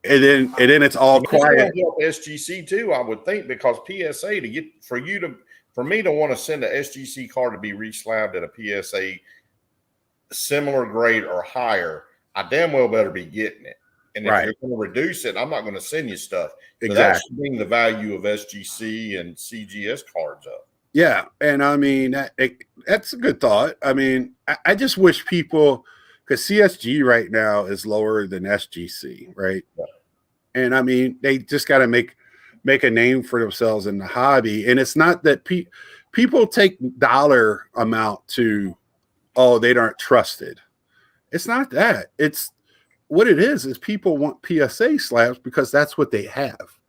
And then it's all quiet. SGC too, I would think, because PSA, for me to want to send a SGC card to be reslabbed at a PSA similar grade or higher, I damn well better be getting it. And if you're going to reduce it, I'm not going to send you stuff. So exactly. That should bring the value of SGC and CGS cards up. Yeah, and I mean that's a good thought. I mean, I just wish people, because CSG right now is lower than SGC, right? Yeah. And I mean, they just got to make a name for themselves in the hobby. And it's not that people take dollar amount to, oh, they aren't trusted. It's not that. It's what it is people want PSA slabs because that's what they have.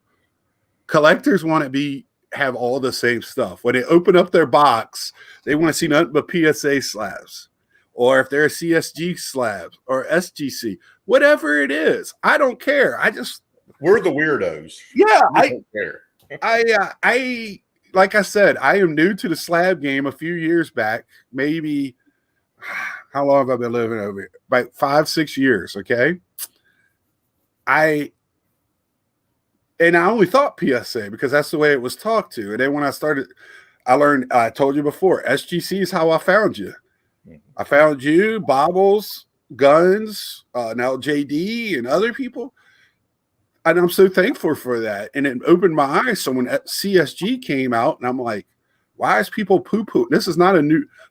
Collectors want to have all the same stuff. When they open up their box, they want to see nothing but PSA slabs. Or if they're CSG slabs or SGC, whatever it is, I don't care. We're the weirdos. Yeah, I don't care. I like I said, I am new to the slab game. A few years back, maybe, how long have I been living over here? About 5-6 years. Okay, I only thought PSA because that's the way it was talked to. And then when I started, I learned. I told you before, SGC is how I found you. I found you, Bobbles, Guns, now JD and other people. And I'm so thankful for that. And it opened my eyes. So when CSG came out, and I'm like, why is people poo-poo? This is not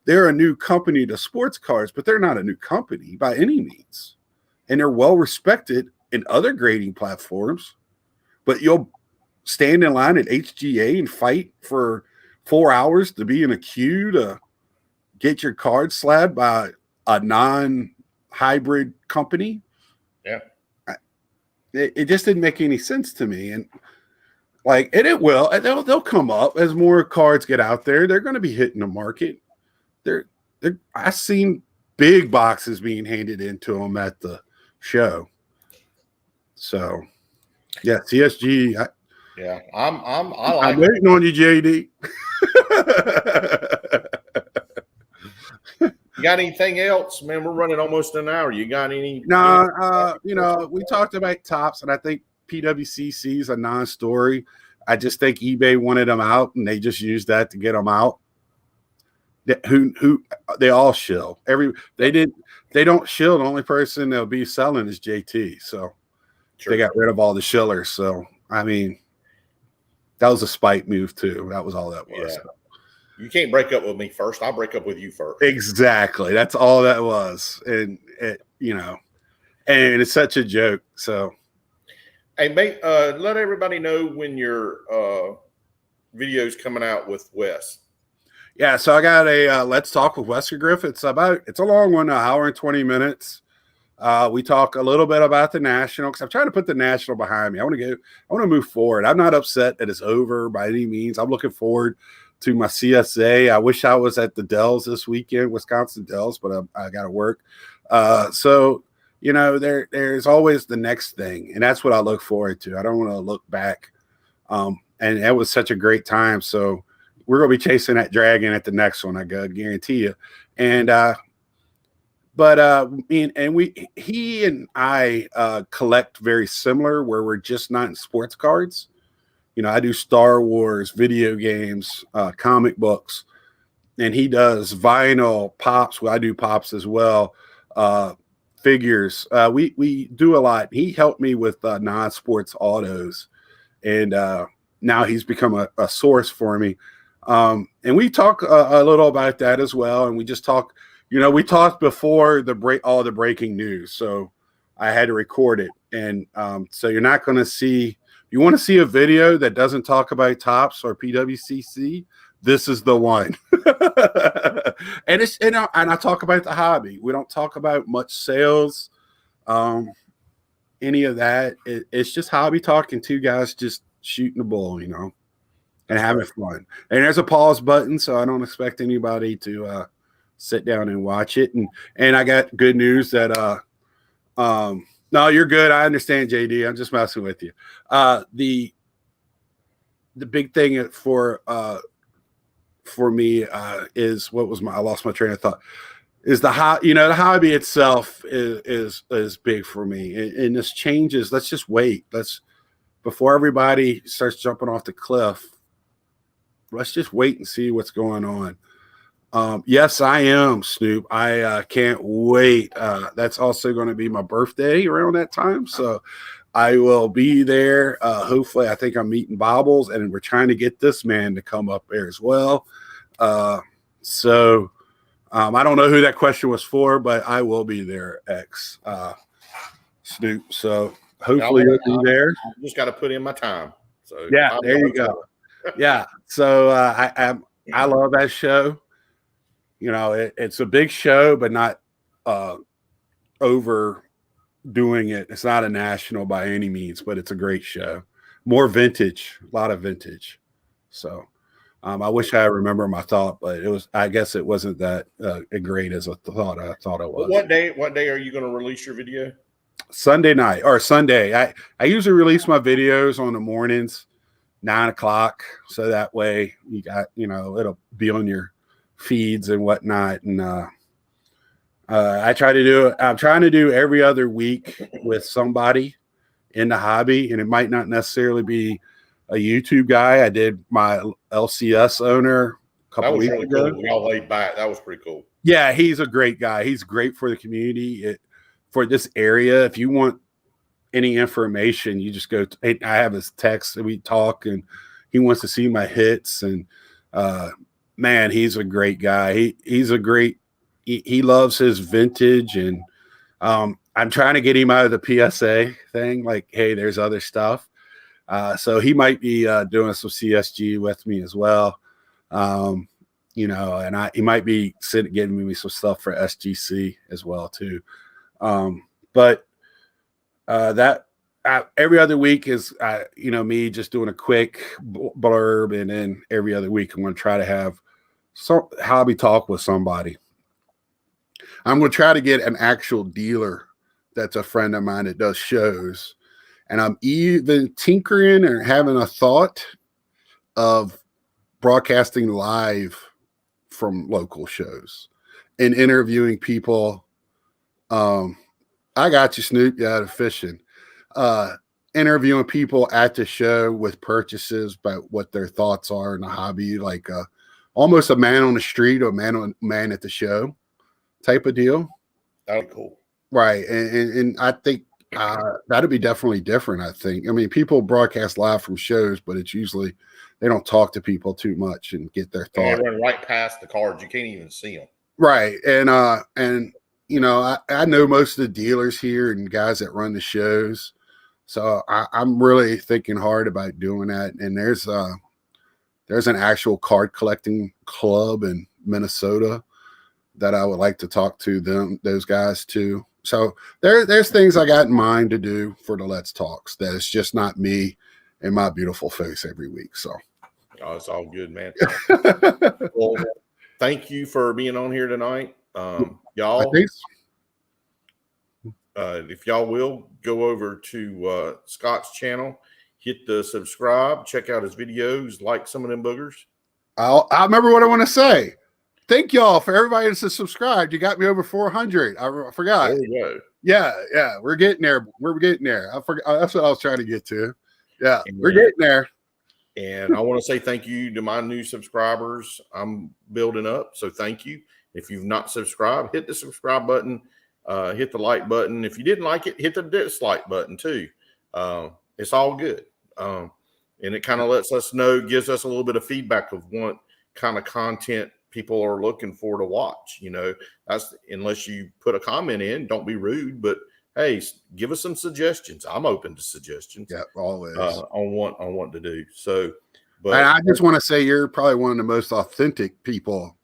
they're a new company to sports cards, but they're not a new company by any means. And they're well respected in other grading platforms. But you'll stand in line at HGA and fight for 4 hours to be in a queue to get your card slabbed by a non-hybrid company. Yeah. It just didn't make any sense to me. And it will. They'll come up as more cards get out there. They're going to be hitting the market. I've seen big boxes being handed into them at the show. So, yeah, CSG. I'm waiting on you, JD. You got anything else, man? We're running almost an hour. You got any? No, we talked about tops, and I think PWCC is a non-story. I just think eBay wanted them out, and they just used that to get them out. They all shill. They don't shill. The only person they'll be selling is JT. So They got rid of all the shillers. So I mean, that was a spite move too. That was all that was. Yeah. You can't break up with me first. I'll break up with you first. Exactly. That's all that was. And and it's such a joke. So, hey, mate, let everybody know when your video's coming out with Wes. Yeah. So I got a Let's Talk with Wesker Griff. It's a long one, 1 hour and 20 minutes. We talk a little bit about the National because I'm trying to put the National behind me. I want to move forward. I'm not upset that it's over by any means. I'm looking forward to my CSA. I wish I was at the Dells this weekend, Wisconsin Dells, but I got to work. So, there's always the next thing, and that's what I look forward to. I don't want to look back. And that was such a great time. So we're going to be chasing that dragon at the next one, I guarantee you. And, he and I collect very similar, where we're just not in sports cards. I do Star Wars, video games, comic books, and he does vinyl, pops. Well, I do pops as well, figures. We do a lot. He helped me with non-sports autos, and now he's become a source for me. And we talk a little about that as well, and we just talk. We talked before all the breaking news, so I had to record it. And so you're not going to see. You want to see a video that doesn't talk about tops or PWCC? This is the one. and I talk about the hobby. We don't talk about much sales, any of that. It's just hobby talk, and two guys just shooting the bull, you know, and having fun. And there's a pause button, so I don't expect anybody to sit down and watch it. And I got good news that no, you're good. I understand, JD. I'm just messing with you. The big thing for me is what was I lost my train of thought. Is the hobby itself is big for me, and this changes. Let's just wait. Before everybody starts jumping off the cliff. Let's just wait and see what's going on. Yes, I am, Snoop. I can't wait. That's also going to be my birthday around that time, so I will be there. Hopefully, I think I'm meeting Bobbles, and we're trying to get this man to come up there as well. So. I don't know who that question was for, but I will be there, Snoop. So hopefully you'll be there. I just got to put in my time. So yeah, there you go. Yeah. So I love that show. You know, it's a big show, but not overdoing it. It's not a national by any means, but it's a great show. More vintage, a lot of vintage. So. I wish I remember my thought, but I guess it wasn't that great as I thought it was. What day are you going to release your video? Sunday night or Sunday. I usually release my videos on the mornings, 9:00. So that way you got, it'll be on your feeds and whatnot. And I'm trying to do every other week with somebody in the hobby, and it might not necessarily be a YouTube guy. I did my LCS owner a couple weeks ago. Cool. Y'all laid back. That was pretty cool. Yeah, he's a great guy. He's great for the community, for this area. If you want any information, you just go. I have his text, and we talk, and he wants to see my hits. And man, he's a great guy. He's a great. He loves his vintage, and I'm trying to get him out of the PSA thing. Like, hey, there's other stuff. So he might be doing some CSG with me as well, and he might be giving me some stuff for SGC as well too. But every other week is me just doing a quick blurb, and then every other week I'm going to try to have some hobby talk with somebody. I'm going to try to get an actual dealer that's a friend of mine that does shows. And I'm even tinkering or having a thought of broadcasting live from local shows and interviewing people. I got you, Snoop. Yeah, fishing. Interviewing people at the show with purchases about what their thoughts are in the hobby, like almost a man on the street or man at the show type of deal. That'd be cool. Right. And I think that'd be definitely different. I think. I mean, people broadcast live from shows, but it's usually they don't talk to people too much and get their thoughts. They run right past the cards. You can't even see them. Right, and I know most of the dealers here and guys that run the shows, so I'm really thinking hard about doing that. And there's an actual card collecting club in Minnesota that I would like to talk to those guys too. So there's things I got in mind to do for the Let's Talks that it's just not me and my beautiful face every week. So it's all good, man. Well, thank you for being on here tonight. Y'all, if y'all will go over to Scott's channel, hit the subscribe, check out his videos, like some of them boogers. I remember what I want to say. Thank y'all for everybody that's subscribed. You got me over 400. I forgot. There you go. Yeah. We're getting there. I forgot. That's what I was trying to get to. Yeah, we're getting there. And I want to say thank you to my new subscribers. I'm building up, so thank you. If you've not subscribed, hit the subscribe button. Hit the like button. If you didn't like it, hit the dislike button too. It's all good. And it kind of lets us know, gives us a little bit of feedback of what kind of content people are looking for to watch. That's unless you put a comment in, don't be rude, but hey, give us some suggestions. I'm open to suggestions. Yeah, always on what to do. So, but and I just want to say you're probably one of the most authentic people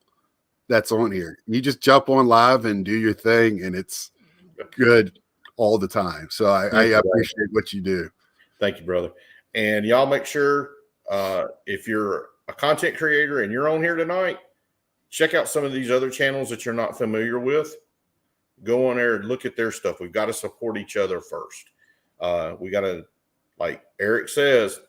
that's on here. You just jump on live and do your thing, and it's good all the time. So I appreciate what you do. Thank you, brother. And y'all make sure if you're a content creator and you're on here tonight, check out some of these other channels that you're not familiar with. Go on there and look at their stuff. We've got to support each other first. We got to, like Eric says,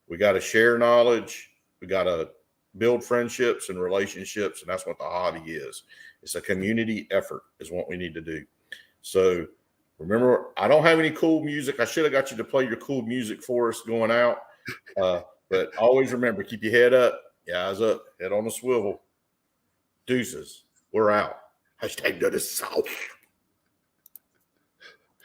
we got to share knowledge. We got to build friendships and relationships. And that's what the hobby is. It's a community effort is what we need to do. So remember, I don't have any cool music. I should have got you to play your cool music for us going out. But always remember, keep your head up, your eyes up, head on the swivel. Deuces. We're out. #to the South.